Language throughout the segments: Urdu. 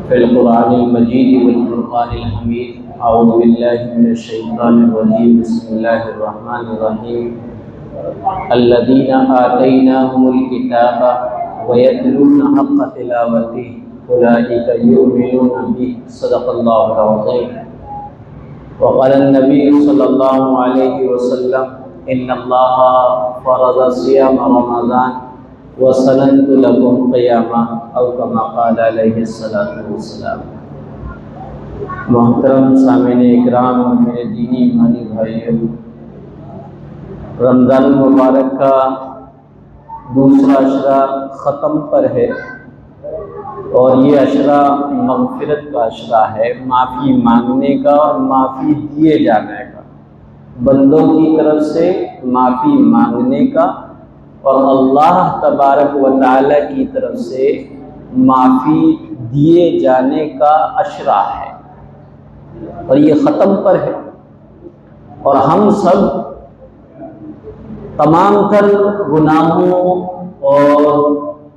في القرآن المجيد والفرقان الحميد. أعوذ بالله من الشيطان الرجيم. بسم الله الرحمن الرحيم. الذين آتيناهم الكتاب ويتلون حق تلاوته أولئك يؤمنون به. صدق الله العظيم. وقال النبي صلى الله عليه وسلم إن الله فرض صيام رمضان وسننت لكم قیامہ او کما قال علیہ الصلوۃ والسلام. محترم سامعین اکرام اور میرے دینی ایمانی بھائیوں، رمضان المبارک کا دوسرا عشرہ ختم پر ہے اور یہ عشرہ مغفرت کا عشرہ ہے، معافی مانگنے کا اور معافی دیے جانے کا، بندوں کی طرف سے معافی مانگنے کا اور اللہ تبارک و تعالی کی طرف سے معافی دیے جانے کا عشرہ ہے، اور یہ ختم پر ہے. اور ہم سب تمام تر گناہوں اور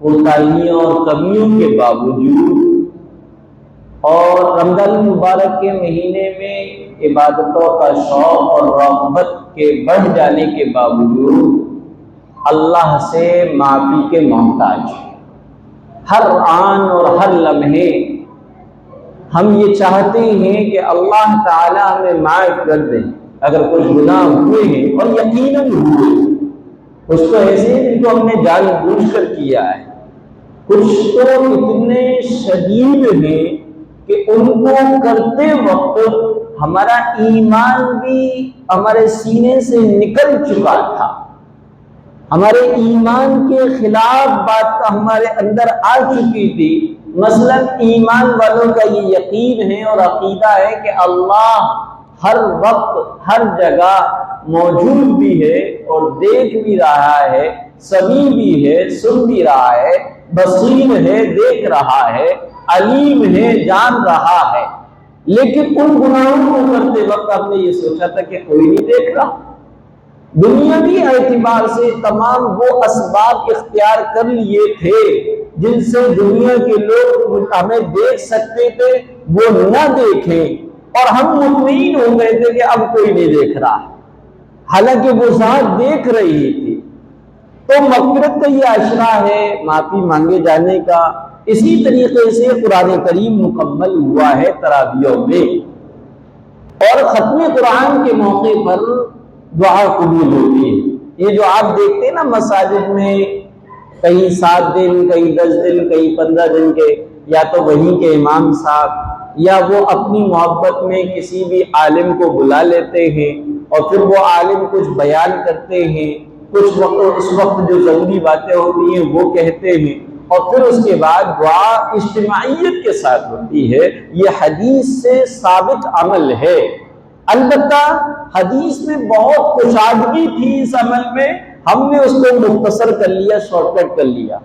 کوتاہیوں اور کمیوں کے باوجود اور رمضان المبارک کے مہینے میں عبادتوں کا شوق اور رغبت کے بڑھ جانے کے باوجود اللہ سے معافی کے محتاج ہیں. ہر آن اور ہر لمحے ہم یہ چاہتے ہیں کہ اللہ تعالی ہمیں معاف کر دے. اگر کچھ گناہ ہوئے ہیں اور یقیناً ہوئے، کچھ تو ایسے ہیں جن کو ہم نے جان بوجھ کر کیا ہے، کچھ تو اتنے شدید ہیں کہ ان کو کرتے وقت ہمارا ایمان بھی ہمارے سینے سے نکل چکا تھا، ہمارے ایمان کے خلاف بات ہمارے اندر آ چکی تھی. مثلا ایمان والوں کا یہ یقین ہے اور عقیدہ ہے کہ اللہ ہر وقت ہر جگہ موجود بھی ہے اور دیکھ بھی رہا ہے، سمیع بھی ہے، سن بھی رہا ہے، بصیر ہے، دیکھ رہا ہے، علیم ہے، جان رہا ہے. لیکن ان گناہوں کو کرتے وقت ہم نے یہ سوچا تھا کہ کوئی نہیں دیکھ رہا. دنیاوی اعتبار سے تمام وہ اسباب اختیار کر لیے تھے جن سے دنیا کے لوگ ہمیں دیکھ سکتے تھے، وہ نہ دیکھیں، اور ہم مطمئن ہو گئے تھے کہ اب کوئی نہیں دیکھ رہا، حالانکہ وہ ذات دیکھ رہی تھی. تو مغفرت کا یہ عشرہ ہے، معافی مانگے جانے کا. اسی طریقے سے قرآن کریم مکمل ہوا ہے تراویحوں میں، اور ختم قرآن کے موقع پر دعا قبول ہوتی ہے. یہ جو آپ دیکھتے ہیں نا مساجد میں کہیں 7 دن، کہیں 10 دن، کہیں 15 دن کے، یا تو وہیں کے امام صاحب یا وہ اپنی محبت میں کسی بھی عالم کو بلا لیتے ہیں اور پھر وہ عالم کچھ بیان کرتے ہیں، کچھ وقت اس وقت جو ضروری باتیں ہوتی ہیں وہ کہتے ہیں، اور پھر اس کے بعد دعا اجتماعیت کے ساتھ ہوتی ہے. یہ حدیث سے ثابت عمل ہے. البتہ حدیث میں بہت کشادگی تھی اس عمل میں، ہم نے اس کو مختصر کر لیا، شارٹ کٹ کر لیا.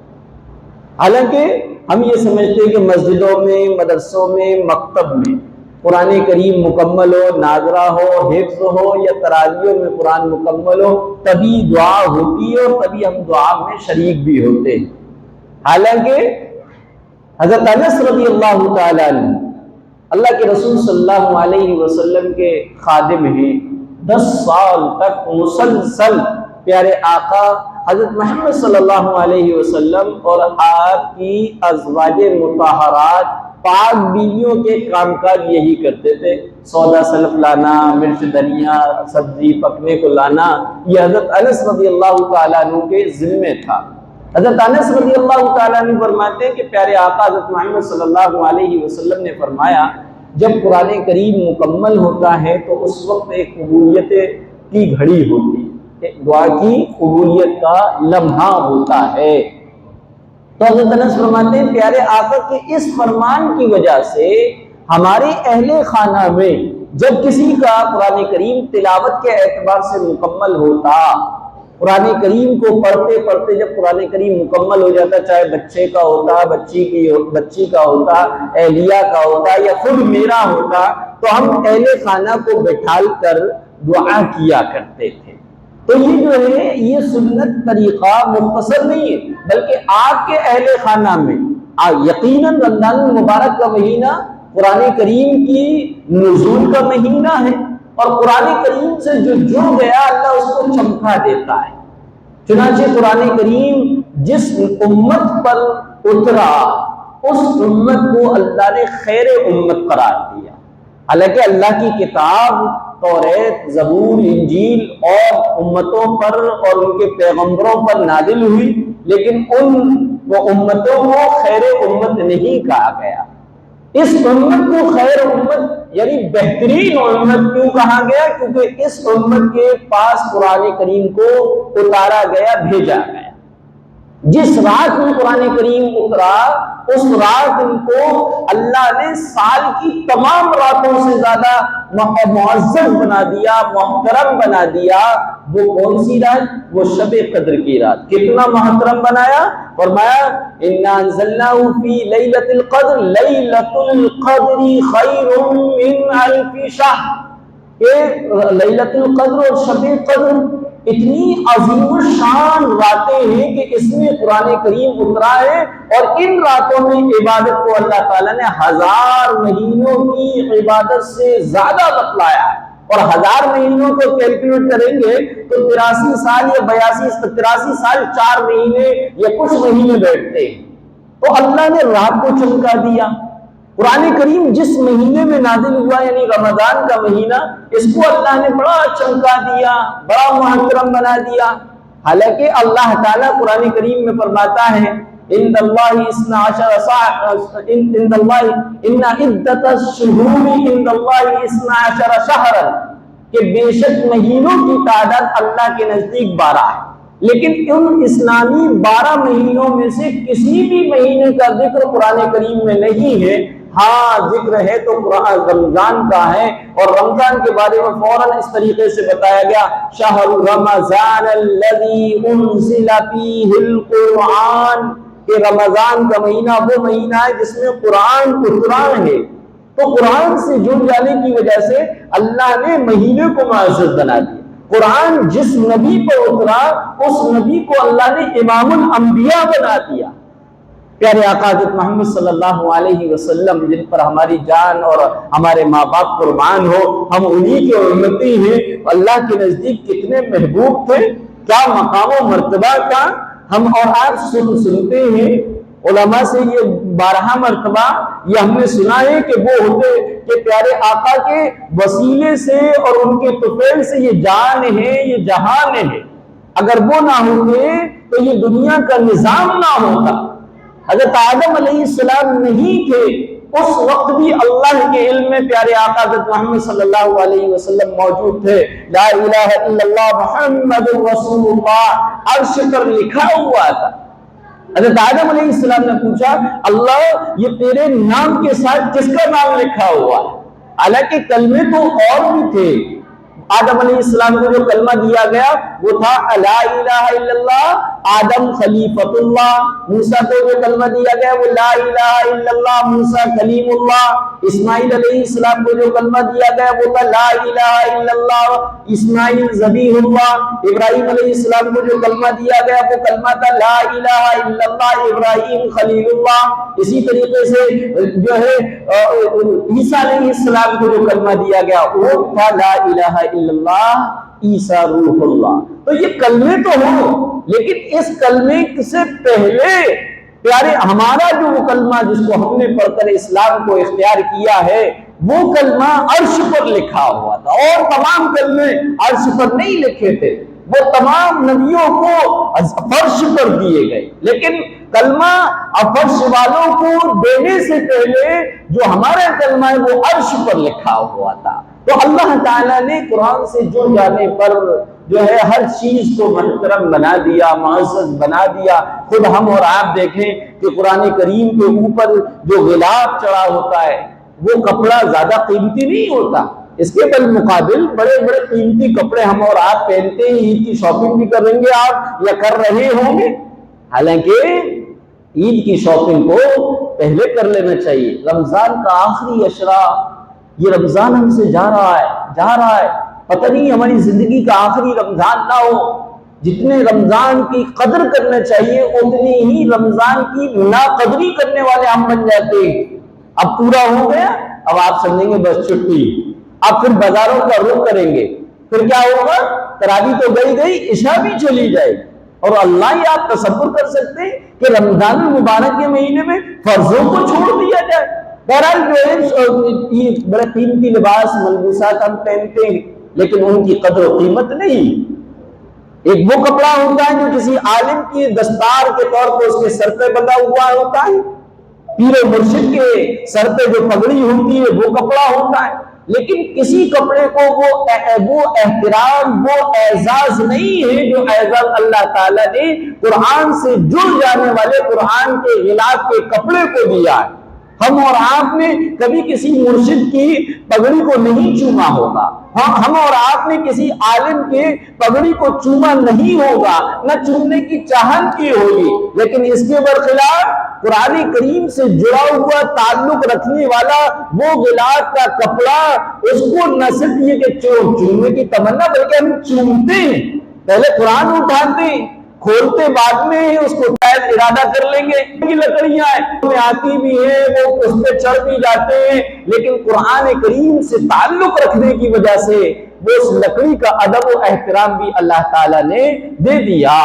حالانکہ ہم یہ سمجھتے ہیں کہ مسجدوں میں، مدرسوں میں، مکتب میں قرآن کریم مکمل ہو، ناظرہ ہو، حفظ ہو، یا تراویحوں میں قرآن مکمل ہو، تبھی دعا ہوتی ہے اور تبھی ہم دعا میں شریک بھی ہوتے ہیں. حالانکہ حضرت انس رضی اللہ تعالیٰ عنہ اللہ کے رسول صلی اللہ علیہ وسلم کے خادم ہیں. 10 سال تک مسلسل پیارے آقا حضرت محمد صلی اللہ علیہ وسلم اور آپ کی ازواج مطہرات پاک بیویوں کے کام کاج یہی کرتے تھے. سودا سلف لانا، مرچ دھنیا سبزی پکنے کو لانا، یہ حضرت انس رضی اللہ تعالیٰ عنہ کے ذمے تھا. حضرت انس رضی اللہ تعالیٰ عنہ فرماتے ہیں کہ پیارے آقا حضرت محمد صلی اللہ علیہ وسلم نے فرمایا جب قرآن کریم مکمل ہوتا ہے تو اس وقت ایک قبولیت کی گھڑی ہوتی ہے، دعا کی قبولیت کا لمحہ ہوتا ہے. تو حضرت انس فرماتے ہیں پیارے آقا کے اس فرمان کی وجہ سے ہمارے اہل خانہ میں جب کسی کا قرآن کریم تلاوت کے اعتبار سے مکمل ہوتا، قرآن کریم کو پڑھتے پڑھتے جب قرآن کریم مکمل ہو جاتا، چاہے بچے کا ہوتا، بچی کا ہوتا، اہلیہ کا ہوتا یا خود میرا ہوتا، تو ہم اہل خانہ کو بٹھال کر دعا کیا کرتے تھے. تو یہ جو ہے یہ سنت طریقہ مختصر نہیں ہے، بلکہ آپ کے اہل خانہ میں یقیناً رمضان المبارک کا مہینہ قرآن کریم کی نزول کا مہینہ ہے، اور قرآن کریم سے جو جڑ گیا اللہ اس کو چمکا دیتا ہے۔ چنانچہ قرآن کریم جس امت پر اترا اس امت کو اللہ نے خیر امت قرار دیا۔ حالانکہ اللہ کی کتاب توریت، زبور، انجیل اور امتوں پر اور ان کے پیغمبروں پر نازل ہوئی، لیکن ان امتوں کو خیر امت نہیں کہا گیا۔ اس امت کو خیر امت یعنی بہترین امت کیوں کہا گیا؟ کیونکہ اس امت کے پاس قرآن کریم کو اتارا گیا، بھیجا گیا۔ جس رات میں قرآن کریم اترا اس رات ان کو اللہ نے سال کی تمام راتوں سے زیادہ معزز بنا دیا، محترم بنا دیا۔ وہ کون سی رات؟ وہ شب قدر کی رات۔ کتنا محترم بنایا؟ فرمایا اِنَّا أَنزَلْنَاهُ فِي لَيْلَةِ الْقَدْرِ لَيْلَةُ الْقَدْرِ خَيْرٌ مِّنْ أَلْفِ شَهْرٍ۔ کہ لیلۃ القدر اور شب قدر اتنی عظیم الشان راتیں ہیں کہ اس میں قرآن کریم اترا ہے، اور ان راتوں میں عبادت کو اللہ تعالیٰ نے 1000 مہینوں کی عبادت سے زیادہ بتلایا ہے۔ اور 1000 مہینوں کو کیلکولیٹ کریں گے تو 83 سال یا 83 سال 4 مہینے یا کچھ مہینے بیٹھتے ہیں۔ تو اللہ نے رات کو چمکا دیا۔ قرآن کریم جس مہینے میں نازل ہوا یعنی رمضان کا مہینہ، اس کو اللہ نے بڑا چمکا دیا، بڑا محترم بنا دیا۔ حالانکہ اللہ تعالیٰ قرآن کریم میں فرماتا ہے ان اللہ عدت الشہور عند اللہ 12 شہرا، کہ بے شک مہینوں کی تعداد اللہ کے نزدیک 12 ہے، لیکن ان اسلامی 12 مہینوں میں سے کسی بھی مہینے کا ذکر قرآن کریم میں نہیں ہے۔ ہاں ذکر ہے تو قرآن رمضان کا ہے، اور رمضان کے بارے میں فوراً اس طریقے سے بتایا گیا شہر رمضان الذی انزل فیہ القرآن، کہ رمضان کا مہینہ وہ مہینہ ہے جس میں قرآن اترا ہے۔ تو قرآن سے جڑ جانے کی وجہ سے اللہ نے مہینے کو معزز بنا دیا۔ قرآن جس نبی پر اترا اس نبی کو اللہ نے امام الانبیاء بنا دیا۔ پیارے آقا حضرت محمد صلی اللہ علیہ وسلم جن پر ہماری جان اور ہمارے ماں باپ قربان ہو، ہم انہی کے امتی ہیں۔ اللہ کے نزدیک کتنے محبوب تھے، کیا مقام و مرتبہ کا ہم اور آپ سنتے ہیں۔ علماء سے یہ 12 مرتبہ یہ ہم نے سنا ہے کہ وہ ہوتے کہ پیارے آقا کے وسیلے سے اور ان کے طفیل سے یہ جان ہے، یہ جہان ہے۔ اگر وہ نہ ہوتے تو یہ دنیا کا نظام نہ ہوتا۔ حضرت آدم علیہ السلام نہیں تھے، اس وقت بھی اللہ کے علم میں پیارے آقا حضرت محمد صلی اللہ علیہ وسلم موجود تھے۔ لا الہ الا اللہ محمد رسول اللہ عرش پر لکھا ہوا تھا۔ حضرت آدم علیہ السلام نے پوچھا اللہ یہ تیرے نام کے ساتھ کس کا نام لکھا ہوا ہے؟ حالانکہ کلمے تو اور بھی تھے۔ آدم علیہ السلام کو جو کلمہ دیا گیا وہ تھا لا الہ الا اللہ آدم خلیفۃ اللہ۔ موسیٰ کو جو کلمہ دیا گیا وہ لا الہ الا اللہ موسیٰ کلیم اللہ۔ اسماعیل علیہ السلام کو جو کلمہ دیا گیا وہ تھا لا الہ الا اللہ اسماعیل ذبیح اللہ۔ ابراہیم علیہ السلام کو جو کلمہ دیا گیا وہ کلمہ تھا لا الہ الا اللہ ابراہیم خلیل اللہ۔ اسی طریقے سے جو ہے عیسیٰ علیہ السلام کو جو کلمہ دیا گیا وہ تھا لا الہ الا اللہ عیسیٰ روح اللہ۔ تو یہ کلمے تو ہوں، لیکن اس کلمے سے پہلے پیارے ہمارا جو وہ کلمہ جس کو ہم نے پڑھ کر اسلام کو اختیار کیا ہے وہ کلمہ عرش پر لکھا ہوا تھا، اور تمام کلمے عرش پر نہیں لکھے تھے، وہ تمام نبیوں کو فرش پر دیے گئے، لیکن کلمہ فرش والوں کو دینے سے پہلے جو ہمارا کلمہ ہے وہ عرش پر لکھا ہوا تھا۔ تو اللہ تعالیٰ نے قرآن سے جڑ جانے پر جو ہے ہر چیز کو محترم بنا دیا، معزز بنا دیا۔ خود ہم اور آپ دیکھیں کہ قرآن کریم کے اوپر جو غلاف چڑھا ہوتا ہے وہ کپڑا زیادہ قیمتی نہیں ہوتا، اس کے بالمقابل بڑے بڑے قیمتی کپڑے ہم اور آپ پہنتے ہیں۔ عید کی شاپنگ بھی کریں گے آپ یا کر رہے ہوں گے، حالانکہ عید کی شاپنگ کو پہلے کر لینا چاہیے۔ رمضان کا آخری عشرہ، یہ رمضان ہم سے جا رہا ہے، پتہ نہیں ہماری زندگی کا آخری رمضان نہ ہو جتنے رمضان کی قدر کرنا چاہیے اتنی ہی رمضان کی ناقدری کرنے والے ہم بن جاتے ہیں۔ اب پورا ہو گیا، اب آپ سمجھیں گے بس چھٹی، اب پھر بازاروں کا رخ کریں گے، پھر کیا ہوگا؟ تراویح تو گئی عشاء بھی چلی جائے گی۔ اور اللہ ہی آپ تصور کر سکتے ہیں کہ رمضان المبارک کے مہینے میں فرضوں کو چھوڑ دیا جائے۔ بہرحال جو ہے بڑے قیمتی لباس ملبوسات ہم پہنتے ہیں، لیکن ان کی قدر و قیمت نہیں۔ ایک وہ کپڑا ہوتا ہے جو کسی عالم کی دستار کے طور پر اس کے سر پہ بندھا ہوا ہوتا ہے، پیر و مرشد کے سر پہ جو پگڑی ہوتی ہے وہ کپڑا ہوتا ہے، لیکن کسی کپڑے کو وہ احترام، وہ اعزاز نہیں ہے جو اعزاز اللہ تعالیٰ نے قرآن سے جڑ جانے والے قرآن کے غلاف کے کپڑے کو دیا ہے۔ ہم اور آپ نے کبھی کسی مرشد کی پگڑی کو نہیں چوما ہوگا، ہم اور آپ نے کسی عالم کے پگڑی کو چوما نہیں ہوگا، نہ چومنے کی چاہت کی ہوگی، لیکن اس کے برخلاف قرآن کریم سے جڑا ہوا تعلق رکھنے والا وہ غلاف کا کپڑا، اس کو نہ صرف یہ کہ چومنے کی تمنا بلکہ ہم چومتے ہیں، پہلے قرآن اٹھاتے ہیں، کھولتے بعد میں اس کو شاید ارادہ کر لیں گے کہ لکڑیاں ہمیں آتی بھی ہیں، وہ اس پہ چڑھ بھی جاتے ہیں، لیکن قرآن کریم سے تعلق رکھنے کی وجہ سے وہ اس لکڑی کا ادب و احترام بھی اللہ تعالیٰ نے دے دیا۔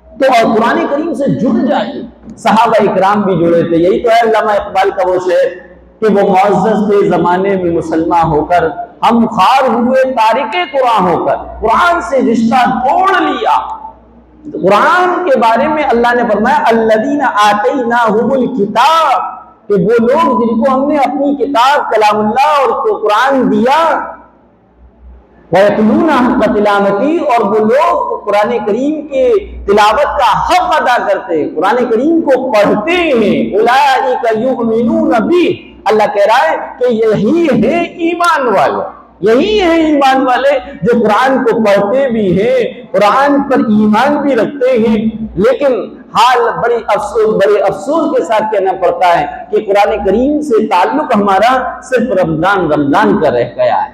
تو اور قرآن کریم سے جڑ جائے، صحابہ اکرام بھی جڑے تھے۔ یہی تو ہے علامہ اقبال کا وہ شعر کہ وہ معزز تھے زمانے میں مسلمان ہو کر، ہم خوار ہوئے تارک قرآن ہو کر، قرآن سے رشتہ توڑ لیا۔ قرآن کے بارے میں اللہ نے فرمایا الذین آتیناہم الکتاب، کہ وہ لوگ جن کو ہم نے اپنی کتاب کلام اللہ اور قرآن دیا، وَيَتْلُونَ حَقَّ تِلَاوَتِهِ، اور وہ لوگ قرآن کریم کے تلاوت کا حق ادا کرتے ہیں، قرآن کریم کو پڑھتے ہیں، اولئک یؤمنون بہ، اللہ کہہ رہا ہے کہ یہی ہے ایمان والے، یہی ہے ایمان والے جو قرآن کو پڑھتے بھی ہیں، قرآن پر ایمان بھی رکھتے ہیں۔ لیکن حال بڑے افسوس کے ساتھ کہنا پڑتا ہے کہ قرآن کریم سے تعلق ہمارا صرف رمضان کا رہ گیا ہے،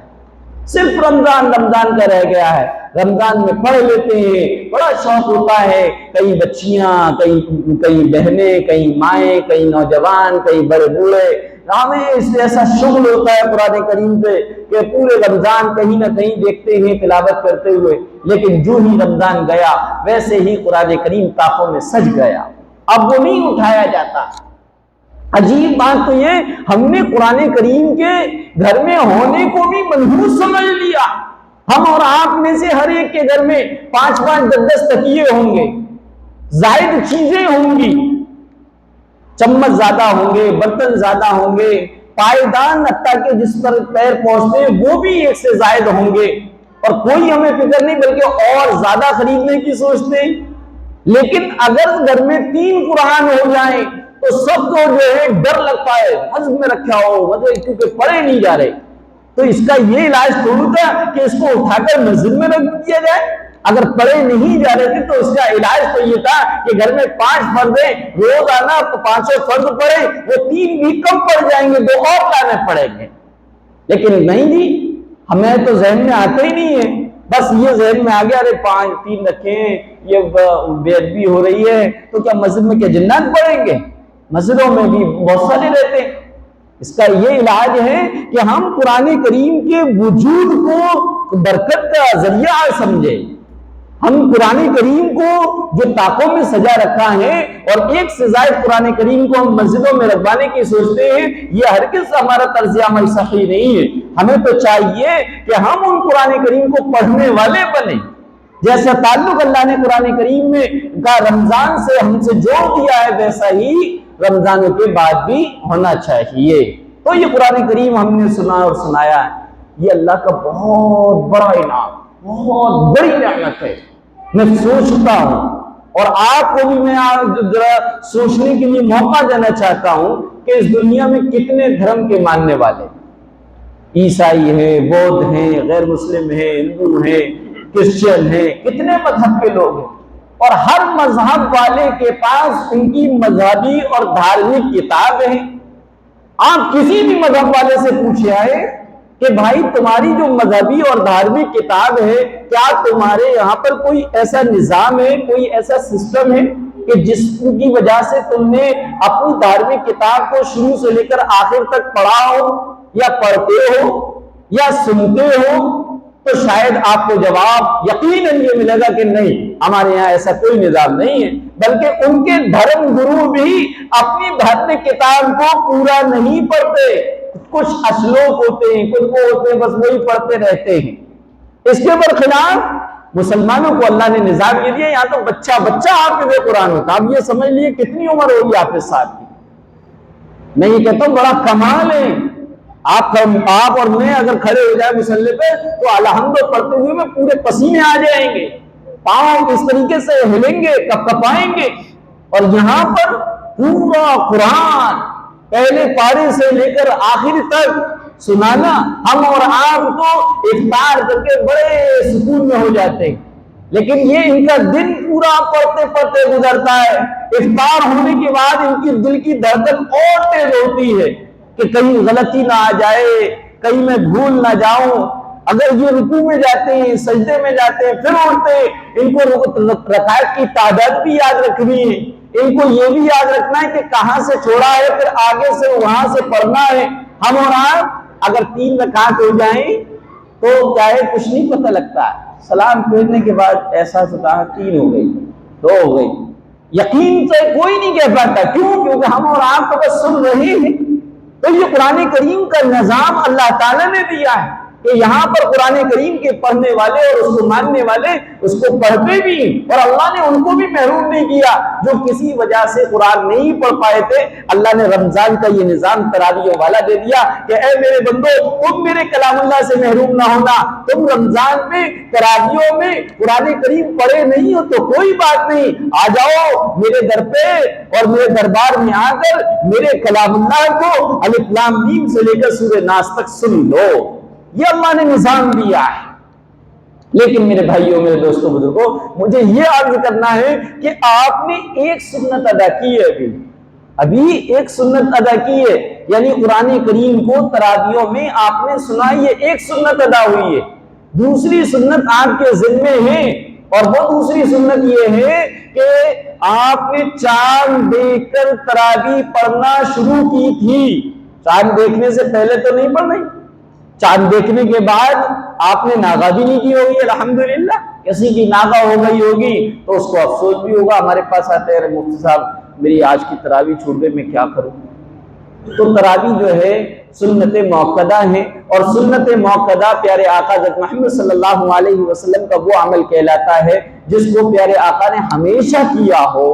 صرف رمضان کا رہ گیا ہے۔ رمضان میں پڑھ لیتے ہیں، بڑا شوق ہوتا ہے، کئی بچیاں، کئی بہنیں، کئی مائیں، کئی نوجوان، کئی بڑے بوڑھے، ہمیں اس سے ایسا شغل ہوتا ہے قرآن کریم سے کہ پورے رمضان کہیں نہ کہیں دیکھتے ہیں تلاوت کرتے ہوئے، لیکن جو ہی رمضان گیا ویسے ہی قرآن کریم طاقوں میں سج گیا، اب وہ نہیں اٹھایا جاتا۔ عجیب بات تو یہ، ہم نے قرآن کریم کے گھر میں ہونے کو بھی منحوس سمجھ لیا۔ ہم اور آپ میں سے ہر ایک کے گھر میں 5-5 10 تکیے ہوں گے، زائد چیزیں ہوں گی، چمچ زیادہ ہوں گے، برتن زیادہ ہوں گے، پائیدان حتیٰ کہ جس پر پیر پہنچتے ہیں وہ بھی ایک سے زائد ہوں گے، اور کوئی ہمیں فکر نہیں بلکہ اور زیادہ خریدنے کی سوچتے ہیں۔ لیکن اگر گھر میں 3 قرآن ہو جائیں تو سب کو جو ہے ڈر لگتا ہے، حزب میں رکھا ہو، کیونکہ پڑھے نہیں جا رہے۔ تو اس کا یہ علاج تھوڑا تھا کہ اس کو اٹھا کر مسجد میں رکھ دیا جائے، اگر پڑھے نہیں جا رہے تھے تو اس کا علاج تو یہ تھا کہ گھر میں 5 فرد ہیں، روزانہ 5 فرد پڑھیں، وہ 3 بھی کم پڑ جائیں گے، 2 اور لانے پڑیں گے۔ لیکن نہیں جی، ہمیں تو ذہن میں آتے ہی نہیں ہے، بس یہ ذہن میں آ گیا ارے 3 رکھیں، یہ بے ادبی ہو رہی ہے تو کیا مسجد میں کیا جنات پڑھیں گے؟ مسجدوں میں بھی بہت سارے رہتے ہیں۔ اس کا یہ علاج ہے کہ ہم قرآن کریم کے وجود کو برکت کا ذریعہ سمجھیں، ہم قرآن کریم کو جو طاقوں میں سجا رکھا ہے اور ایک سے زائد قرآن کریم کو ہم مسجدوں میں رکھوانے کی سوچتے ہیں، یہ ہرگز ہمارا طرز عمل صحیح نہیں ہے۔ ہمیں تو چاہیے کہ ہم ان قرآن کریم کو پڑھنے والے بنیں، جیسا تعلق اللہ نے قرآن کریم میں کا رمضان سے ہم سے جوڑ دیا ہے ویسا ہی رمضان کے بعد بھی ہونا چاہیے۔ تو یہ قرآن کریم ہم نے سنا اور سنایا ہے، یہ اللہ کا بہت بڑا انعام، بہت بڑی نعمت ہے۔ میں سوچتا ہوں اور آپ کو بھی میں ذرا سوچنے کے لیے موقع دینا چاہتا ہوں کہ اس دنیا میں کتنے دھرم کے ماننے والے، عیسائی ہیں، بودھ ہیں، غیر مسلم ہیں، ہندو ہیں، کرسچن ہیں، کتنے مذہب کے لوگ ہیں، اور ہر مذہب والے کے پاس ان کی مذہبی اور دھارمک کتاب ہیں۔ آپ کسی بھی مذہب والے سے پوچھے آئے کہ بھائی تمہاری جو مذہبی اور دھارمک کتاب ہے، کیا تمہارے یہاں پر کوئی ایسا نظام ہے، کوئی ایسا سسٹم ہے کہ جس کی وجہ سے تم نے اپنی دھارمک کتاب کو شروع سے لے کر آخر تک پڑھا ہو یا پڑھتے ہو یا سنتے ہو؟ تو شاید آپ کو جواب یقیناً یہ ملے گا کہ نہیں، ہمارے یہاں ایسا کوئی نظام نہیں ہے، بلکہ ان کے دھرم گرو بھی اپنی دھارمک کتاب کو پورا نہیں پڑھتے، کچھ اشلوک ہوتے ہیں، کچھ وہ ہوتے ہیں، بس وہی پڑھتے رہتے ہیں۔ اس کے برخلاف مسلمانوں کو اللہ نے نظام یہ دیا، یہاں تو بچہ بچہ حافظ قرآن ہوتا۔ اب یہ سمجھ لیے کتنی عمر ہوگی حافظ صاحب کی۔ میں یہ کہتا ہوں بڑا کمال ہے، آپ اور میں اگر کھڑے ہو جائے مصلی پہ تو الحمد پڑھتے ہوئے میں پورے پسینے آ جائیں گے، پاؤں اس طریقے سے ہلیں گے، کپکپائیں گے، اور یہاں پر پورا قرآن پہلے پارے سے لے کر آخر تک سنانا، ہم اور آپ تو افطار کر کے بڑے سکون میں ہو جاتے ہیں، لیکن یہ ان کا دن پورا پڑھتے پڑھتے گزرتا ہے۔ افطار ہونے کے بعد ان کی دل کی دھڑکن اور تیز ہوتی ہے کہ کہیں غلطی نہ آ جائے، کہیں میں بھول نہ جاؤں۔ اگر یہ رکوع میں جاتے ہیں، سجدے میں جاتے ہیں، پھر اٹھتے ہیں، ان کو رکعات کی تعداد بھی یاد رکھنی ہے، ان کو یہ بھی یاد رکھنا ہے کہ کہاں سے چھوڑا ہے، پھر آگے سے وہاں سے پڑھنا ہے۔ ہم اور آپ اگر 3 رکعت ہو جائیں تو کیا ہے، کچھ نہیں پتہ لگتا ہے، سلام پھیرنے کے بعد احساس ہوتا ہے 3 ہو گئی، 2 ہو گئی، یقین سے کوئی نہیں کہہ پاتا۔ کیوں؟ کیونکہ ہم اور آپ تو بس سن رہے ہیں۔ تو یہ قرآن کریم کا نظام اللہ تعالیٰ نے دیا ہے کہ یہاں پر قرآن کریم کے پڑھنے والے اور اس کو ماننے والے اس کو پڑھتے بھی ہیں، اور اللہ نے ان کو بھی محروم نہیں کیا جو کسی وجہ سے قرآن نہیں پڑھ پائے تھے۔ اللہ نے رمضان کا یہ نظام تراویح والا دے دیا کہ اے میرے بندو، تم میرے کلام اللہ سے محروم نہ ہونا، تم رمضان میں تراویحوں میں قرآن کریم پڑھے نہیں ہو تو کوئی بات نہیں، آ جاؤ میرے در پہ اور میرے دربار میں آ کر میرے کلام اللہ کو الف لام میم سے لے کر سورہ ناس تک سن لو۔ یہ اللہ نے نظام دیا ہے۔ لیکن میرے بھائیوں، میرے دوستوں، بزرگوں، مجھے یہ عرض کرنا ہے کہ آپ نے ایک سنت ادا کی ہے، ابھی ایک سنت ادا کی ہے، یعنی قرآن کریم کو تراویحوں میں آپ نے سنا، یہ ایک سنت ادا ہوئی ہے۔ دوسری سنت آپ کے ذمے ہے، اور وہ دوسری سنت یہ ہے کہ آپ نے چاند دیکھ کر تراویح پڑھنا شروع کی تھی۔ چاند دیکھنے سے پہلے تو نہیں پڑھ رہی، چاند دیکھنے کے بعد آپ نے ناغہ بھی نہیں کی ہوگی، الحمدللہ۔ کسی کی ناغہ ہو گئی ہوگی تو اس کو افسوس بھی ہوگا، ہمارے پاس آتے ہیں مفتی صاحب میری آج کی تراویح چھوٹ گئی، میں کیا کروں؟ تو تراویح جو ہے سنت موقدہ ہیں، اور سنت موقدہ پیارے آقا حضرت محمد صلی اللہ علیہ وسلم کا وہ عمل کہلاتا ہے جس کو پیارے آقا نے ہمیشہ کیا ہو،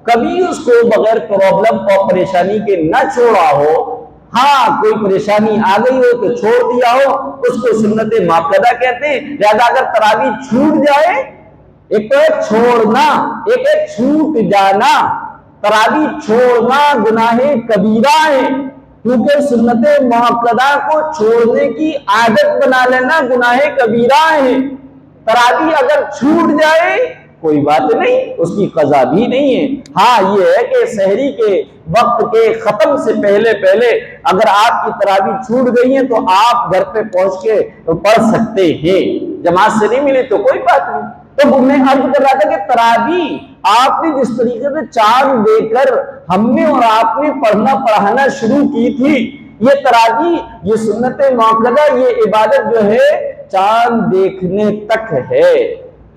کبھی اس کو بغیر پرابلم اور پریشانی کے نہ چھوڑا ہو۔ ہاں کوئی پریشانی آ گئی ہو تو چھوڑ دیا ہو، اس کو سنت موقدہ کہتے ہیں۔ لہذا اگر تراویح چھوٹ جائے، ایک تو ہے چھوڑنا، ایک ہے چھوٹ جانا۔ تراویح چھوڑنا گناہ کبیرہ ہے، کیونکہ سنت موقدہ کو چھوڑنے کی عادت بنا لینا گناہ کبیرہ ہے۔ تراویح اگر چھوٹ جائے کوئی بات نہیں، اس کی قضا بھی نہیں ہے۔ ہاں یہ ہے کہ سحری کے وقت کے ختم سے پہلے اگر آپ کی تراویح چھوٹ گئی ہیں تو آپ گھر پہ پہنچ کے پڑھ سکتے ہیں، جماعت سے نہیں ملے تو کوئی بات نہیں۔ تو میں عرض کر رہا تھا کہ تراویح آپ نے جس طریقے سے چاند دیکھ کر ہم نے اور آپ نے پڑھانا شروع کی تھی، یہ تراویح، یہ سنت موقدہ، یہ عبادت جو ہے چاند دیکھنے تک ہے،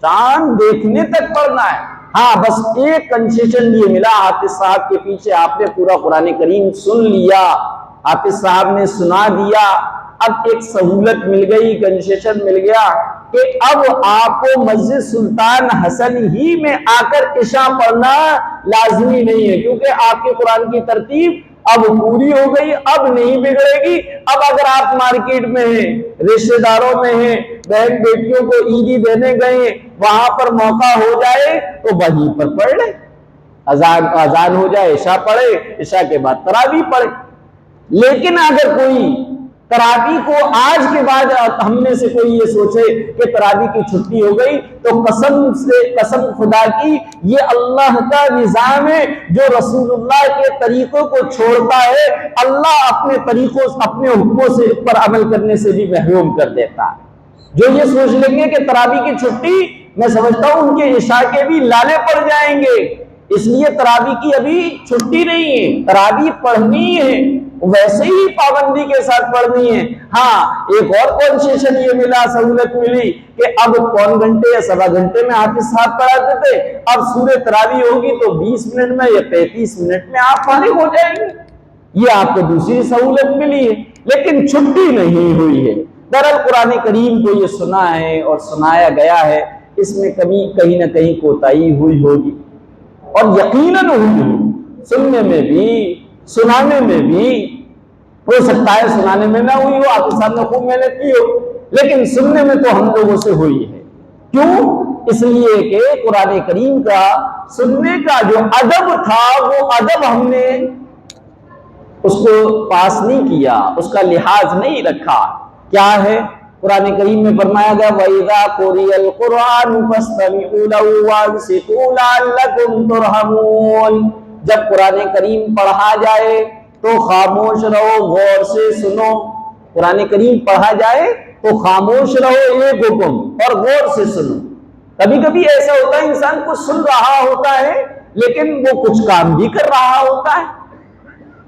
چاند دیکھنے تک پڑھنا ہے۔ ہاں بس ایک کنسیشن یہ ملا، حافظ صاحب کے پیچھے آپ نے پورا قرآن کریم سن لیا، حافظ صاحب نے سنا دیا، اب ایک سہولت مل گئی، کنسیشن مل گیا کہ اب آپ کو مسجد سلطان حسن ہی میں آ کر عشاء پڑھنا لازمی نہیں ہے، کیونکہ آپ کے قرآن کی ترتیب اب پوری ہو گئی، اب نہیں بگڑے گی۔ اب اگر آپ مارکیٹ میں ہیں، رشتہ داروں میں ہیں، بہن بیٹیوں کو عیدی دینے گئے، وہاں پر موقع ہو جائے تو وہیں پر پڑھ لیں، اذان ہو جائے عشاء پڑھے، عشاء کے بعد تراویح پڑھے۔ لیکن اگر کوئی تراویح کو آج کے بعد ہم میں سے کوئی یہ سوچے کہ تراویح کی چھٹی ہو گئی تو قسم خدا کی یہ اللہ کا نظام ہے جو رسول اللہ کے طریقوں کو چھوڑتا ہے اللہ اپنے طریقوں اپنے حکموں سے پر عمل کرنے سے بھی محروم کر دیتا ہے۔ جو یہ سوچ لیں گے کہ تراویح کی چھٹی، میں سمجھتا ہوں ان کے عشاء کے بھی لالے پڑ جائیں گے، اس لیے تراویح کی ابھی چھٹی نہیں ہے، تراویح پڑھنی ہے، ویسے ہی پابندی کے ساتھ پڑھنی ہے۔ ہاں ایک اور کنسیشن یہ ملا، سہولت ملی کہ اب پون گھنٹے یا سوا گھنٹے میں حافظ صاحب پڑھاتے تھے، اب سورہ تراویح ہوگی تو 20 منٹ میں یا 35 منٹ میں آپ فارغ ہو جائیں گے، یہ آپ کو دوسری سہولت ملی ہے، لیکن چھٹی نہیں ہوئی ہے۔ دراصل قرآن کریم کو یہ سنا ہے اور سنایا گیا ہے، اس میں کہیں نہ کہیں کوتاہی ہوئی ہوگی، اور یقیناً ہوئی، سننے میں بھی سنانے میں بھی، ہو سکتا ہے سنانے میں نہ ہوئی ہو، آپ کے سامنے خوب محنت کی ہو، لیکن سننے میں تو ہم لوگوں سے ہوئی ہے۔ کیوں؟ اس لیے کہ قرآن کریم کا سننے کا جو ادب تھا وہ ادب ہم نے اس کو پاس نہیں کیا، اس کا لحاظ نہیں رکھا۔ کیا ہے؟ قرآن کریم میں فرمایا گیا وَإِذَا قُرِئَ الْقُرْآنُ فَاسْتَمِعُوا لَهُ وَأَنصِتُوا لَعَلَّكُمْ تُرْحَمُونَ، جب قرآن کریم پڑھا جائے تو خاموش رہو، غور سے سنو۔ قرآن کریم پڑھا جائے تو خاموش رہو، ایک حکم، اور غور سے سنو۔ کبھی کبھی ایسا ہوتا ہے انسان کو سن رہا ہوتا ہے لیکن وہ کچھ کام بھی کر رہا ہوتا ہے،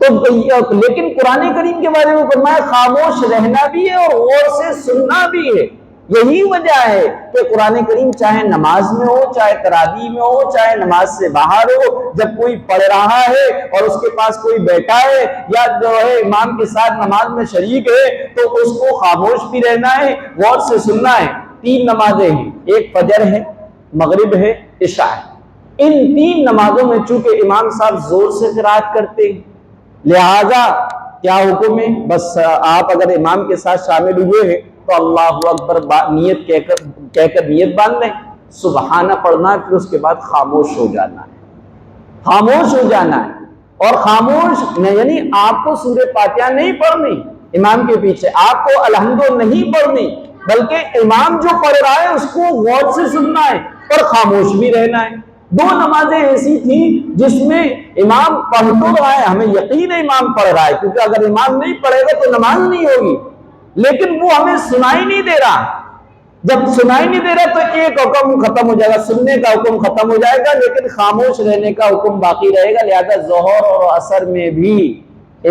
تو لیکن قرآن کریم کے بارے میں فرمایا خاموش رہنا بھی ہے اور غور سے سننا بھی ہے۔ یہی وجہ ہے کہ قرآن کریم چاہے نماز میں ہو، چاہے تراویح میں ہو، چاہے نماز سے باہر ہو، جب کوئی پڑھ رہا ہے اور اس کے پاس کوئی بیٹا ہے یا جو ہے امام کے ساتھ نماز میں شریک ہے تو اس کو خاموش بھی رہنا ہے، غور سے سننا ہے۔ 3 نمازیں ہیں، ایک فجر ہے، مغرب ہے، عشاء ہے۔ ان 3 نمازوں میں چونکہ امام صاحب زور سے قرات کرتے ہیں، لہذا کیا حکم ہے؟ بس آپ اگر امام کے ساتھ شامل ہوئے ہیں تو اللہ اکبر نیت کہہ کر نیت باندھ لیں، سبحانہ پڑھنا ہے، پھر اس کے بعد خاموش ہو جانا ہے، خاموش ہو جانا ہے۔ اور خاموش یعنی آپ کو سورہ فاتحہ نہیں پڑھنی امام کے پیچھے، آپ کو الحمد نہیں پڑھنی، بلکہ امام جو پڑھ رہا ہے اس کو غور سے سننا ہے اور خاموش بھی رہنا ہے۔ 2 نمازیں ایسی تھیں جس میں امام پڑھ تو رہا ہے، ہمیں یقین ہے امام پڑھ رہا ہے، کیونکہ اگر امام نہیں پڑھے گا تو نماز نہیں ہوگی، لیکن وہ ہمیں سنائی نہیں دے رہا۔ جب سنائی نہیں دے رہا تو ایک حکم ختم ہو جائے گا، سننے کا حکم ختم ہو جائے گا، لیکن خاموش رہنے کا حکم باقی رہے گا۔ لہذا ظہر اور عصر میں بھی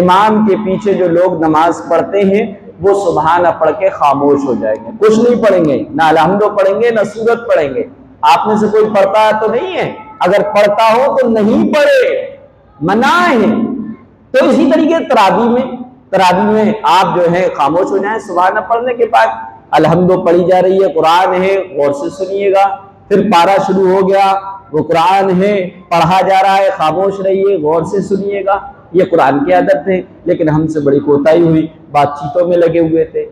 امام کے پیچھے جو لوگ نماز پڑھتے ہیں وہ سبحانہ پڑھ کے خاموش ہو جائیں گے، کچھ نہیں پڑھیں گے، نہ الحمد پڑھیں گے، نہ سورت پڑھیں گے۔ آپ میں سے کوئی پڑھتا ہے تو نہیں ہے، اگر پڑھتا ہو تو نہیں پڑھے، منع ہے۔ تو اسی طریقے تراویح میں آپ جو ہے خاموش ہو جائیں، سبحانہ پڑھنے کے بعد الحمد پڑھی جا رہی ہے، قرآن ہے، غور سے سنیے گا، پھر پارا شروع ہو گیا، وہ قرآن ہے، پڑھا جا رہا ہے، خاموش رہیے، غور سے سنیے گا، یہ قرآن کی عادت تھے۔ لیکن ہم سے بڑی کوتاہی ہوئی، بات چیتوں میں لگے ہوئے تھے،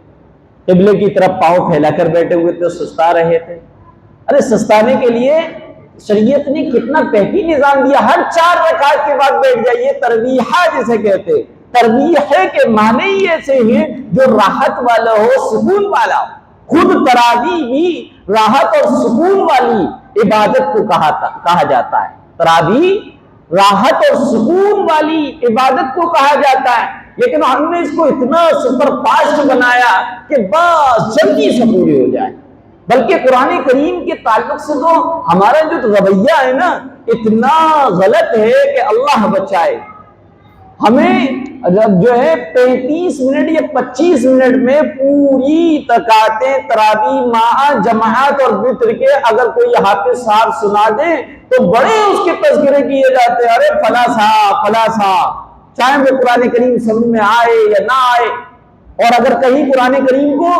قبلے کی طرف پاؤں پھیلا کر بیٹھے ہوئے تھے، سستا رہے تھے۔ ارے سستانے کے لیے شریعت نے کتنا بہترین نظام دیا، ہر 4 رکعت کے بعد بیٹھ جائیے، ترویحہ جسے کہتے، ترویح کے معنی ہی ایسے ہیں جو راحت والا ہو، سکون والا ہو۔ خود تراویح بھی راحت اور سکون والی عبادت کو کہا جاتا ہے، تراویح راحت اور سکون والی عبادت کو کہا جاتا ہے، لیکن ہم نے اس کو اتنا سپر فاسٹ بنایا کہ بس جلدی سے پوری ہو جائے۔ بلکہ قرآن کریم کے تعلق سے تو ہمارا جو رویہ ہے نا اتنا غلط ہے کہ اللہ بچائے۔ ہمیں جو ہے 35 منٹ یا 25 منٹ میں پوری رکعتیں تراویح مع جماعت اور وتر کے اگر کوئی حافظ صاحب سنا دے تو بڑے اس کے تذکرے کیے جاتے ہیں، ارے فلاں صاحب، چاہے وہ قرآن کریم سمجھ میں آئے یا نہ آئے۔ اور اگر کہیں قرآن کریم کو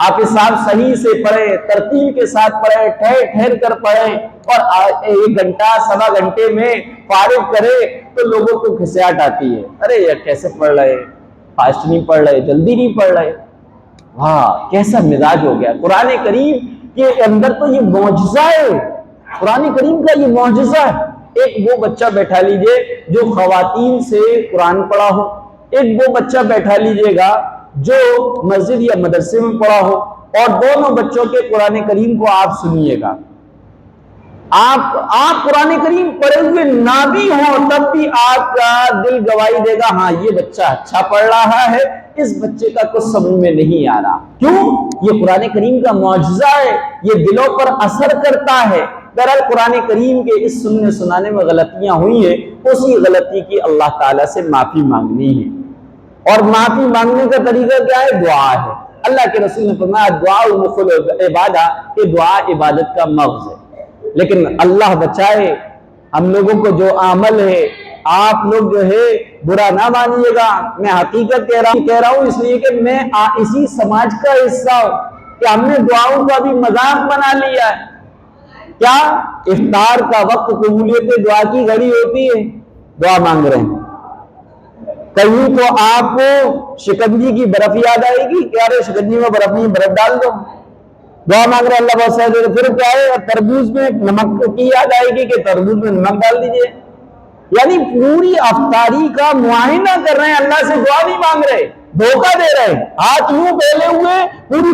آپ صاحب صحیح سے پڑھیں، ترتیب کے ساتھ پڑھیں، ٹھہر کر پڑھیں اور 1 گھنٹہ سوا گھنٹے میں فارغ کرے تو لوگوں کو کھسیاٹ آتی ہے، ارے یار کیسے پڑھ رہے، فاسٹ نہیں پڑھ رہے، جلدی نہیں پڑھ رہے۔ ہاں کیسا مزاج ہو گیا۔ قرآن کریم کے اندر تو یہ معجزہ ہے، قرآن کریم کا یہ معجزہ ہے۔ ایک وہ بچہ بیٹھا لیجئے جو خواتین سے قرآن پڑھا ہو، ایک وہ بچہ بیٹھا لیجئے گا جو مسجد یا مدرسے میں پڑھا ہو، اور دونوں بچوں کے قرآن کریم کو آپ سنیے گا۔ آپ قرآن کریم پڑھے ہوئے نہ بھی ہوں تب بھی آپ کا دل گواہی دے گا ہاں یہ بچہ اچھا پڑھ رہا ہے، اس بچے کا کچھ سمجھ میں نہیں آ رہا۔ کیوں؟ یہ قرآن کریم کا معجزہ ہے، یہ دلوں پر اثر کرتا ہے۔ بہرحال قرآن کریم کے اس سننے سنانے میں غلطیاں ہوئی ہیں، اسی غلطی کی اللہ تعالیٰ سے معافی مانگنی ہے، اور معافی مانگنے کا طریقہ کیا ہے؟ دعا ہے۔ اللہ کے رسول نے فرمایا دعا مخل عبادہ، کہ دعا عبادت کا مغز ہے۔ لیکن اللہ بچائے ہم لوگوں کو جو عمل ہے، آپ لوگ جو ہے برا نہ مانیے گا، میں حقیقت کہہ رہا ہوں اس لیے کہ میں اسی سماج کا حصہ ہوں کہ ہم نے دعاؤں کا بھی مذاق بنا لیا ہے۔ کیا افطار کا وقت قبولیت دعا کی گھڑی ہوتی ہے، دعا مانگ رہے ہیں۔ کہیں تو آپ کو شکنجی کی برف یاد آئے گی کہ ارے شکنجی میں برف نہیں، برف ڈال دو، دعا مانگ رہے اللہ بہت سارے۔ پھر کیا ہے؟ تربوز میں نمک کی یاد آئے گی کہ تربوز میں نمک ڈال دیجئے۔ یعنی پوری افطاری کا معائنہ کر رہے ہیں، اللہ سے دعا نہیں مانگ رہے، دھوکہ دے رہے ہیں، ہاتھ یوں پھیلے ہوئے پوری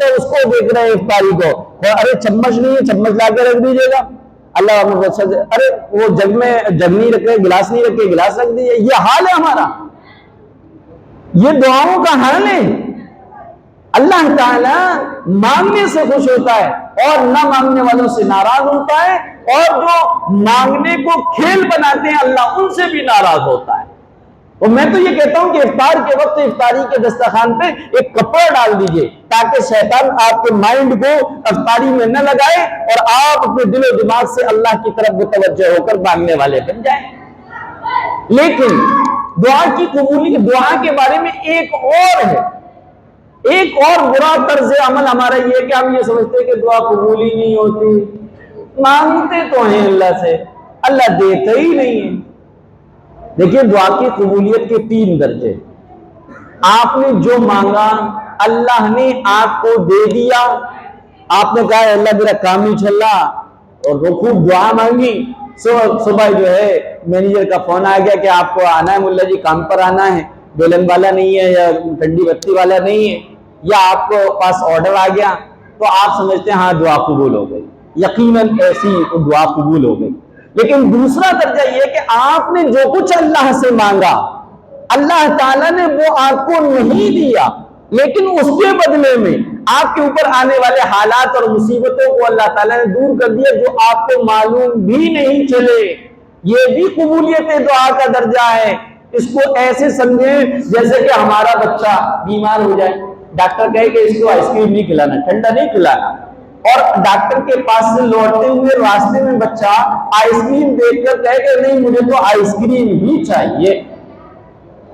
اس کو دیکھ رہے ہیں افطاری کو، ارے چمچ نہیں ہے، چمچ لا کے رکھ دیجیے گا، اللہ ارے وہ جگ میں جگ نہیں رکھے، گلاس نہیں رکھے، گلاس رکھ دیجیے۔ یہ حال ہے ہمارا، یہ دعاؤں کا حال ہے۔ اللہ تعالیٰ مانگنے سے خوش ہوتا ہے اور نہ مانگنے والوں سے ناراض ہوتا ہے، اور جو مانگنے کو کھیل بناتے ہیں اللہ ان سے بھی ناراض ہوتا ہے۔ اور میں تو یہ کہتا ہوں کہ افطار کے وقت افطاری کے دسترخوان پہ ایک کپڑا ڈال دیجئے تاکہ شیطان آپ کے مائنڈ کو افطاری میں نہ لگائے اور آپ اپنے دل و دماغ سے اللہ کی طرف متوجہ ہو کر مانگنے والے بن جائیں۔ لیکن دعا کی قبولیت، دعا کے بارے میں ایک اور ہے، ایک اور برا طرز عمل ہمارا یہ ہے کہ ہم یہ سمجھتے ہیں کہ دعا قبول ہی نہیں ہوتی، مانگتے تو ہیں اللہ سے، اللہ دیتا ہی نہیں ہے۔ دیکھیے دعا کی قبولیت کے 3 درجے، آپ نے جو مانگا اللہ نے آپ کو دے دیا، آپ نے کہا اللہ میرا کام نہیں چل رہا اور وہ خوب دعا مانگی، صبح جو ہے مینیجر کا فون آ گیا کہ آپ کو آنا ہے ملا جی، کام پر آنا ہے، بیلن والا نہیں ہے یا ٹھنڈی بتی والا نہیں ہے، یا آپ کو پاس آرڈر آ گیا، تو آپ سمجھتے ہیں ہاں دعا قبول ہو گئی، یقیناً ایسی دعا قبول ہو گئی۔ لیکن دوسرا درجہ یہ کہ آپ نے جو کچھ اللہ سے مانگا اللہ تعالیٰ نے وہ آپ کو نہیں دیا، لیکن اس کے بدلے میں آپ کے اوپر آنے والے حالات اور مصیبتوں کو اللہ تعالیٰ نے دور کر دیا جو آپ کو معلوم بھی نہیں چلے، یہ بھی قبولیت دعا کا درجہ ہے۔ اس کو ایسے سمجھیں جیسے کہ ہمارا بچہ بیمار ہو جائے، ڈاکٹر کہے کہ اس کو آئس کریم نہیں کھلانا، ٹھنڈا نہیں کھلانا، اور ڈاکٹر کے پاس سے لوٹتے ہوئے راستے میں بچہ آئس کریم دیکھ کر کہے کہ نہیں مجھے تو آئس کریم ہی چاہیے۔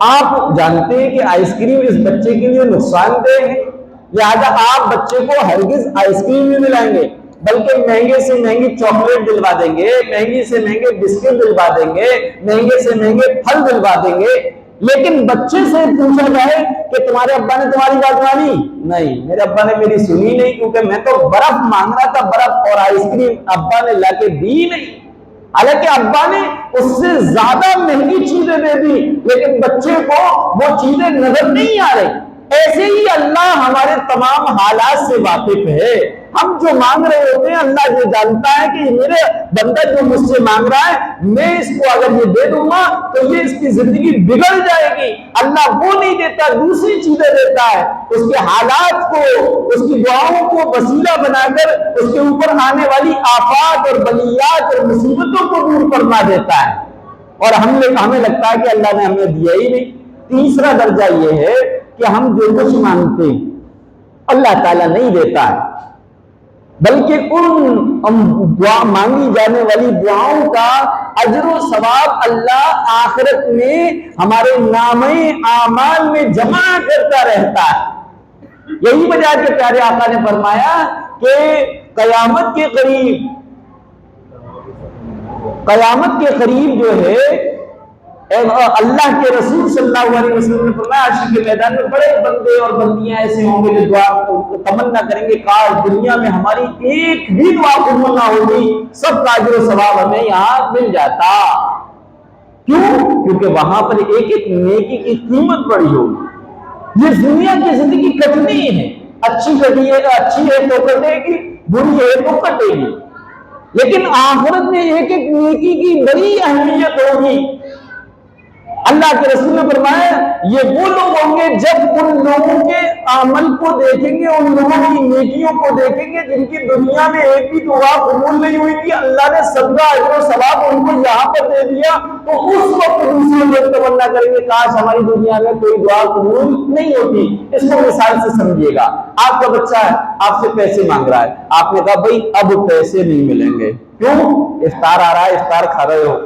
آپ جانتے ہیں کہ آئس کریم اس بچے کے لیے نقصان دہ ہے، لہذا آپ بچے کو ہرگز آئس کریم نہیں ملائیں گے، بلکہ مہنگے سے مہنگی چاکلیٹ دلوا دیں گے، مہنگی سے مہنگے بسکٹ دلوا دیں گے، مہنگے سے مہنگے پھل دلوا دیں گے۔ لیکن بچے سے پوچھا جائے کہ تمہارے ابا نے تمہاری بات مانی؟ نہیں، میرے ابا نے میری سنی نہیں، کیونکہ میں تو برف مانگ رہا تھا، برف اور آئس کریم ابا نے لا کے دی نہیں۔ حالانکہ ابا نے اس سے زیادہ مہنگی چیزیں دے دی، لیکن بچے کو وہ چیزیں نظر نہیں آ رہی۔ ایسے ہی اللہ ہمارے تمام حالات سے واقف ہے، ہم جو مانگ رہے ہوتے ہیں اللہ یہ جانتا ہے کہ میرے بندہ جو مجھ سے مانگ رہا ہے میں اس کو اگر یہ دے دوں گا تو یہ اس کی زندگی بگڑ جائے گی۔ اللہ وہ نہیں دیتا، دوسری چیزیں دیتا ہے، اس کے حالات کو، اس کی دعاؤں کو وسیلہ بنا کر اس کے اوپر آنے والی آفات اور بلیات اور مصیبتوں کو دور فرما دیتا ہے، اور ہمیں لگتا ہے کہ اللہ نے ہمیں دیا ہی نہیں۔ تیسرا درجہ یہ ہے کہ ہم جو کچھ مانگتے ہیں اللہ تعالیٰ نہیں دیتا ہے، بلکہ ان دعا مانگی جانے والی دعاؤں کا اجر و ثواب اللہ آخرت میں ہمارے نامہ اعمال میں جمع کرتا رہتا ہے۔ یہی وجہ کہ پیارے آقا نے فرمایا کہ قیامت کے قریب جو ہے اللہ کے رسول صلی اللہ علیہ وسلم نے فرمایا عرش کے میدان میں بڑے بندے اور بندیاں ایسے ہوں گے جو دعا تمنا کریں گے کاش دنیا میں ہماری ایک بھی دعا قبول نہ ہوگی، سب کا اجر و ثواب ہمیں یہاں مل جاتا۔ کیوں؟ کیونکہ وہاں پر ایک ایک نیکی کی قیمت بڑی ہوگی۔ یہ دنیا کی زندگی کٹنی ہے، اچھی ہے تو کٹے گی، بری ہے تو کٹے گی، لیکن آخرت میں ایک ایک نیکی کی بڑی اہمیت ہوگی۔ اللہ کے رسول نے فرمایا یہ وہ لوگ ہوں گے جب ان لوگوں کے عمل کو دیکھیں گے، ان لوگوں کی نیکیوں کو دیکھیں گے جن کی دنیا میں ایک بھی دعا قبول نہیں ہوئی تھی، اللہ نے صدقہ اجر و ثواب ان کو یہاں پر دے دیا، تو اس وقت دوسرے لوگ تمنا کریں گے کاش ہماری دنیا میں کوئی دعا قبول نہیں ہوتی۔ اس کو مثال سے سمجھیے گا، آپ کا بچہ ہے، آپ سے پیسے مانگ رہا ہے، آپ نے کہا بھائی اب پیسے نہیں ملیں گے، کیوں؟ افطار آ رہا ہے، افطار کھا رہے ہو،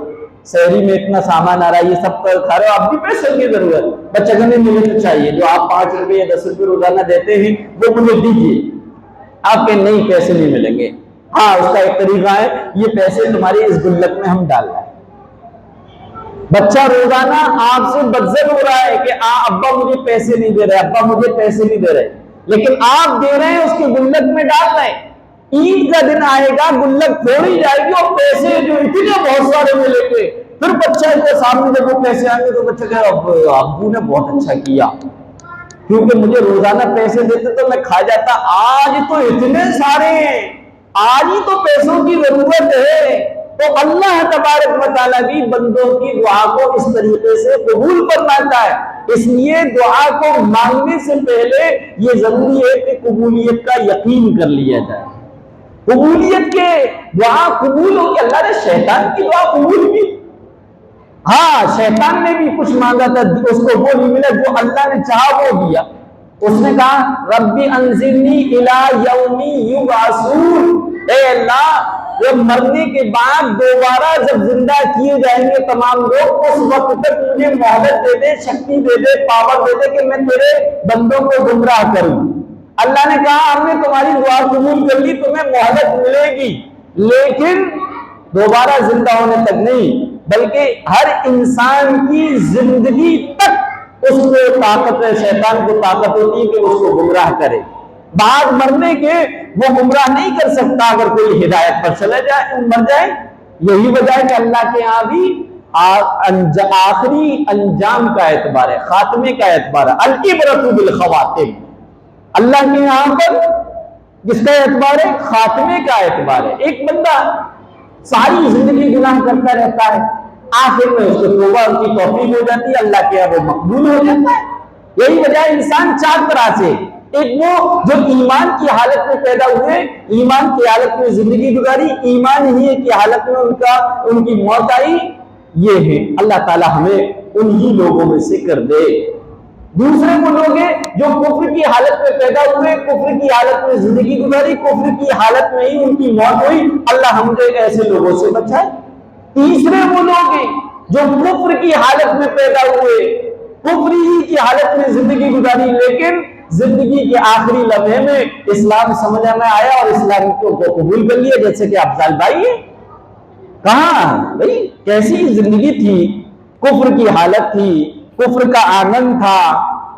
شہری میں اتنا سامان آ رہا ہے، یہ سب کھا رہے ہو، آپ بھی پیسے کی ضرورت، بچہ کہنے مجھے تو چاہیے، جو آپ 5 روپے یا 10 روپے روزانہ دیتے ہیں وہ مجھے دیجیے، آپ کے نہیں پیسے نہیں ملیں گے۔ ہاں اس کا ایک طریقہ ہے، یہ پیسے تمہاری اس گلک میں ہم ڈال رہے ہیں۔ بچہ روزانہ آپ سے بدزن ہو رہا ہے کہ ابا مجھے پیسے نہیں دے رہے، ابا مجھے پیسے نہیں دے رہے، لیکن آپ دے رہے ہیں، اس کی گلک میں ڈال رہے ہیں۔ عید کا دن آئے گا، گلک تھوڑی جائے گی اور پیسے جو اتنے بہت سارے ملیں گے، پھر بچہ کے سامنے جب وہ پیسے آئیں گے تو بچہ کہے ابو نے بہت اچھا کیا، کیونکہ مجھے روزانہ پیسے دیتے تو میں کھا جاتا، آج تو اتنے سارے ہیں، آج ہی تو پیسوں کی ضرورت ہے۔ تو اللہ تبارک و تعالیٰ بھی بندوں کی دعا کو اس طریقے سے قبول فرماتا ہے، اس لیے دعا کو مانگنے سے پہلے یہ ضروری ہے کہ قبولیت کا یقین کر لیا جائے۔ قبولیت کے دعا قبول ہوگی، اللہ نے شیطان کی دعا قبول کی، ہاں شیطان نے بھی کچھ مانگا تھا، اس کو وہ نہیں ملا جو اللہ نے چاہا وہ دیا۔ اس نے کہا ربی انظرنی الی یوم یبعثون، اے اللہ جب مرنے کے بعد دوبارہ جب زندہ کیے جائیں گے تمام لوگ، اس وقت تک مجھے مہلت دے دے، شکتی دے دے، پاور دے دے کہ میں تیرے بندوں کو گمراہ کروں۔ اللہ نے کہا ہم نے تمہاری دعا قبول کر لی، تمہیں مہلت ملے گی، لیکن دوبارہ زندہ ہونے تک نہیں، بلکہ ہر انسان کی زندگی تک اس کو طاقت ہے، شیطان کو طاقت ہوتی ہے کہ اس کو گمراہ کرے۔ بعد مرنے کے وہ گمراہ نہیں کر سکتا اگر کوئی ہدایت پر چلا جائے، مر جائے۔ یہی وجہ ہے کہ اللہ کے یہاں بھی آخری انجام کا اعتبار ہے، خاتمے کا اعتبار ہے، العبرۃ بالخواتم۔ اللہ کے یہاں پر کس کا اعتبار ہے؟ خاتمے کا اعتبار ہے۔ ایک بندہ ساری زندگی گناہ کرتا رہتا ہے، آخر میں اس کو توبہ کی توفیق ہو جاتی ہے، اللہ کے یہاں وہ مقبول ہو جاتا ہے۔ یہی وجہ ہے انسان 4 طرح سے، ایک وہ جو ایمان کی حالت میں پیدا ہوئے، ایمان کی حالت میں زندگی گزاری، ایمان ہی کی حالت میں ان کی موت آئی، یہ ہے۔ اللہ تعالی ہمیں انہی لوگوں میں سے کر دے۔ دوسرے وہ لوگ ہیں جو کفر کی حالت میں پیدا ہوئے، کفر کی حالت میں زندگی گزاری، کفر کی حالت میں ہی ان کی موت ہوئی، اللہ ہمیں ایسے لوگوں سے بچائے۔ تیسرے وہ لوگ ہیں جو کفر کی حالت میں پیدا ہوئے، کفر ہی کی حالت میں زندگی گزاری، لیکن زندگی کے آخری لمحے میں اسلام سمجھ میں آیا اور اسلام کو قبول کر لیا، جیسے کہ افضل بھائی ہے۔ کہاں بھائی کیسی زندگی تھی، کفر کی حالت تھی، کفر کا آنند تھا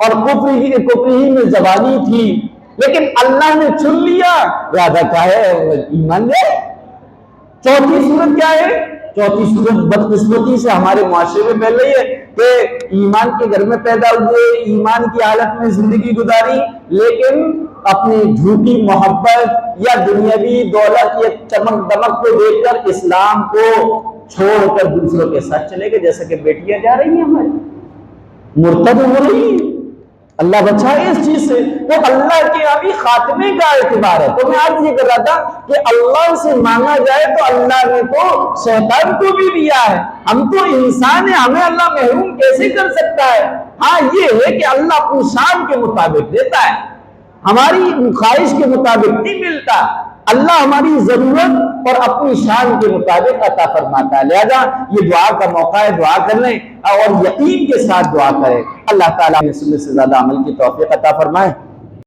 اور کفر ہی میں زبانی تھی، لیکن اللہ نے چن لیا، وعدہ کا ہے ایمان لے۔ چوتھی صورت کیا ہے؟ چوتھی صورت بدقسمتی سے ہمارے معاشرے میں پھیل رہی ہے کہ ایمان کے گھر میں پیدا ہوئے، ایمان کی حالت میں زندگی گزاری، لیکن اپنی جھوٹی محبت یا دنیاوی دولت یا چمک دمک کو دیکھ کر اسلام کو چھوڑ کر دوسروں کے ساتھ چلے گئے، جیسا کہ بیٹیاں جا رہی ہیں ہماری، مرتد ہو رہی ہیں۔ اللہ بچائے اس چیز سے۔ تو اللہ کے ابھی خاتمے کا اعتبار ہے۔ تو میں آج یہ کر رہا تھا کہ اللہ سے مانگا جائے تو اللہ نے تو شیطان کو بھی دیا ہے، ہم تو انسان ہیں، ہمیں اللہ محروم کیسے کر سکتا ہے؟ ہاں یہ ہے کہ اللہ اپنی شان کے مطابق دیتا ہے، ہماری خواہش کے مطابق نہیں ملتا۔ اللہ ہماری ضرورت اور اپنی شان کے مطابق عطا فرماتا ہے، لہذا یہ دعا کا موقع ہے، دعا کر لیں اور یقین کے ساتھ دعا کریں۔ اللہ تعالیٰ نے سننے سے زیادہ عمل کی توفیق عطا فرمائے۔